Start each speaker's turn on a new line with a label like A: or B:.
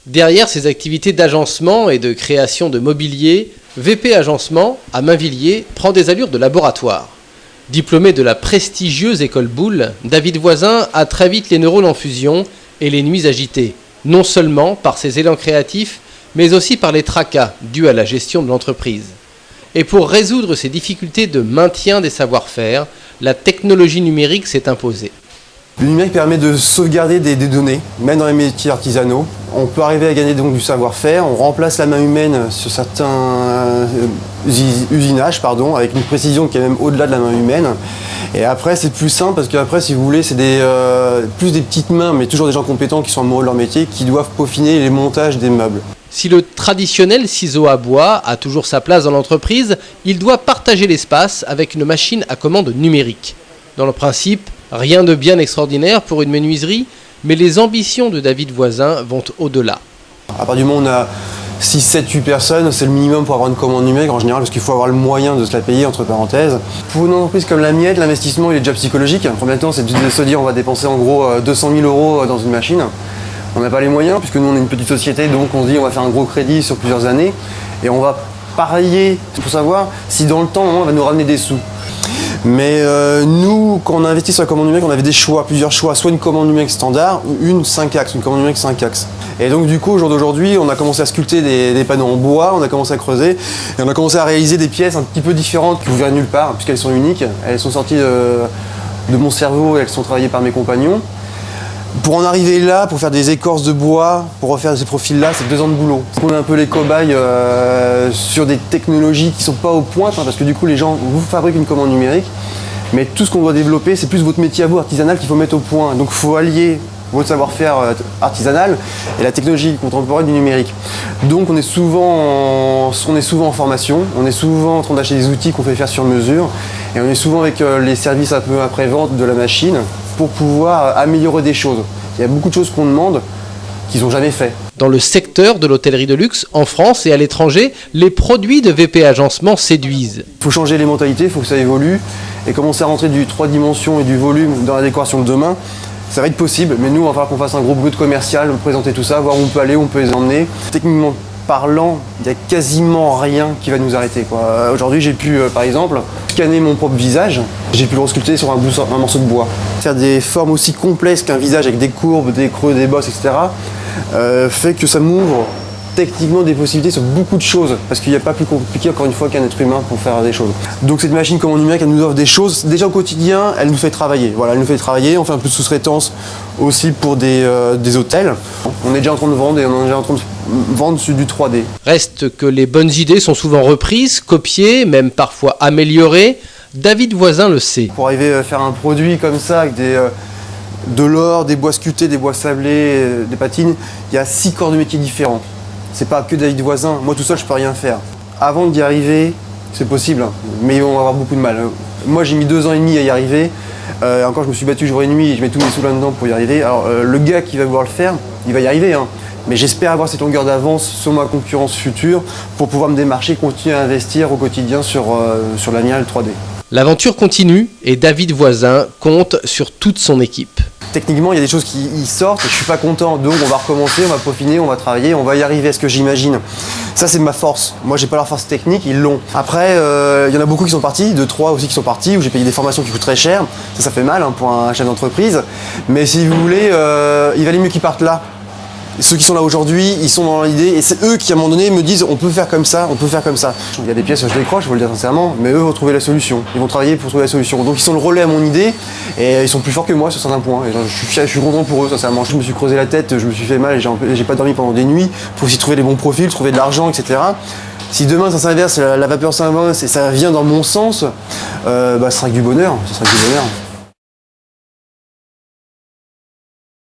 A: Derrière ses activités d'agencement et de création de mobilier, VP Agencement, à Mainvilliers, prend des allures de laboratoire. Diplômé de la prestigieuse école Boulle, David Voisin a très vite les neurones en fusion et les nuits agitées, non seulement par ses élans créatifs, mais aussi par les tracas dus à la gestion de l'entreprise. Et pour résoudre ces difficultés de maintien des savoir-faire, la technologie numérique s'est imposée.
B: Le numérique permet de sauvegarder des données, même dans les métiers artisanaux. On peut arriver à gagner donc du savoir-faire, on remplace la main humaine sur certains usinages, avec une précision qui est même au-delà de la main humaine. Et après c'est plus simple parce qu'après, si vous voulez, c'est plus des petites mains, mais toujours des gens compétents qui sont amoureux de leur métier, qui doivent peaufiner les montages des meubles.
A: Si le traditionnel ciseau à bois a toujours sa place dans l'entreprise, il doit partager l'espace avec une machine à commande numérique. Dans le principe, rien de bien extraordinaire pour une menuiserie, mais les ambitions de David Voisin vont au-delà.
B: À partir du moment où on a 6, 7, 8 personnes, c'est le minimum pour avoir une commande numérique en général, parce qu'il faut avoir le moyen de se la payer, entre parenthèses. Pour une entreprise comme la mienne, l'investissement il est déjà psychologique. Combien de temps c'est de se dire on va dépenser en gros 200 000 € dans une machine. On n'a pas les moyens, puisque nous on est une petite société, donc on se dit on va faire un gros crédit sur plusieurs années, et on va parier pour savoir si dans le temps on va nous ramener des sous. Mais nous, quand on a investi sur la commande numérique, on avait des choix, plusieurs choix, soit une commande numérique standard ou une 5 axes, une commande numérique 5 axes. Et donc du coup, au jour d'aujourd'hui, on a commencé à sculpter des panneaux en bois, on a commencé à creuser, et on a commencé à réaliser des pièces un petit peu différentes qui vous verrez nulle part, puisqu'elles sont uniques. Elles sont sorties de mon cerveau et elles sont travaillées par mes compagnons. Pour en arriver là, pour faire des écorces de bois, pour refaire ces profils-là, c'est 2 ans de boulot. On est un peu les cobayes sur des technologies qui ne sont pas aux pointes, parce que du coup les gens vous fabriquent une commande numérique, mais tout ce qu'on doit développer, c'est plus votre métier à vous, artisanal, qu'il faut mettre au point. Donc il faut allier votre savoir-faire artisanal et la technologie contemporaine du numérique. Donc on est souvent en formation, on est souvent en train d'acheter des outils qu'on fait faire sur mesure, et on est souvent avec les services un peu après-vente de la machine, pour pouvoir améliorer des choses. Il y a beaucoup de choses qu'on demande qu'ils n'ont jamais fait.
A: Dans le secteur de l'hôtellerie de luxe, en France et à l'étranger, les produits de VP Agencement séduisent.
B: Il faut changer les mentalités, il faut que ça évolue, et commencer à rentrer du 3 dimensions et du volume dans la décoration de demain, ça va être possible, mais nous, il va falloir qu'on fasse un gros boulot de commercial, présenter tout ça, voir où on peut aller, où on peut les emmener. Techniquement parlant, il n'y a quasiment rien qui va nous arrêter. Aujourd'hui, j'ai pu, par exemple, scanner mon propre visage, j'ai pu le resculpter sur un morceau de bois. Faire des formes aussi complexes qu'un visage avec des courbes, des creux, des bosses, etc. Fait que ça m'ouvre techniquement des possibilités sur beaucoup de choses, parce qu'il n'y a pas plus compliqué encore une fois qu'un être humain pour faire des choses. Donc cette machine commande numérique, elle nous offre des choses, déjà au quotidien, elle nous fait travailler. Voilà, elle nous fait travailler, on fait un peu de sous-traitance aussi pour des hôtels. On est déjà en train de vendre et on est déjà en train de vendre sur du 3D.
A: Reste que les bonnes idées sont souvent reprises, copiées, même parfois améliorées. David Voisin le sait.
B: Pour arriver à faire un produit comme ça, avec de l'or, des bois sculptés, des bois sablés, des patines, il y a 6 corps de métier différents. C'est pas que David Voisin, moi tout seul je peux rien faire. Avant d'y arriver, c'est possible, mais ils vont avoir beaucoup de mal. Moi j'ai mis 2 ans et demi à y arriver, encore je me suis battu jour et nuit, je mets tous mes sous là-dedans pour y arriver. Alors le gars qui va vouloir le faire, il va y arriver, mais j'espère avoir cette longueur d'avance sur ma concurrence future pour pouvoir me démarcher, continuer à investir au quotidien sur l'amiral 3D.
A: L'aventure continue et David Voisin compte sur toute son équipe.
B: Techniquement, il y a des choses qui sortent et je suis pas content, donc on va recommencer, on va peaufiner, on va travailler, on va y arriver à ce que j'imagine. Ça, c'est ma force. Moi, j'ai pas leur force technique, ils l'ont. Après, il y en a beaucoup qui sont partis, 2-3 aussi qui sont partis, où j'ai payé des formations qui coûtent très cher. Ça fait mal pour un chef d'entreprise. Mais si vous voulez, il valait mieux qu'ils partent là. Ceux qui sont là aujourd'hui, ils sont dans l'idée et c'est eux qui à un moment donné me disent on peut faire comme ça, on peut faire comme ça. Il y a des pièces que je décroche, je vous le dire sincèrement, mais eux vont trouver la solution. Ils vont travailler pour trouver la solution. Donc ils sont le relais à mon idée et ils sont plus forts que moi sur certains points. Et je suis content pour eux sincèrement. Je me suis creusé la tête, je me suis fait mal et j'ai pas dormi pendant des nuits pour aussi trouver les bons profils, trouver de l'argent, etc. Si demain ça s'inverse, la vapeur s'inverse et ça vient dans mon sens, ça sera que du bonheur.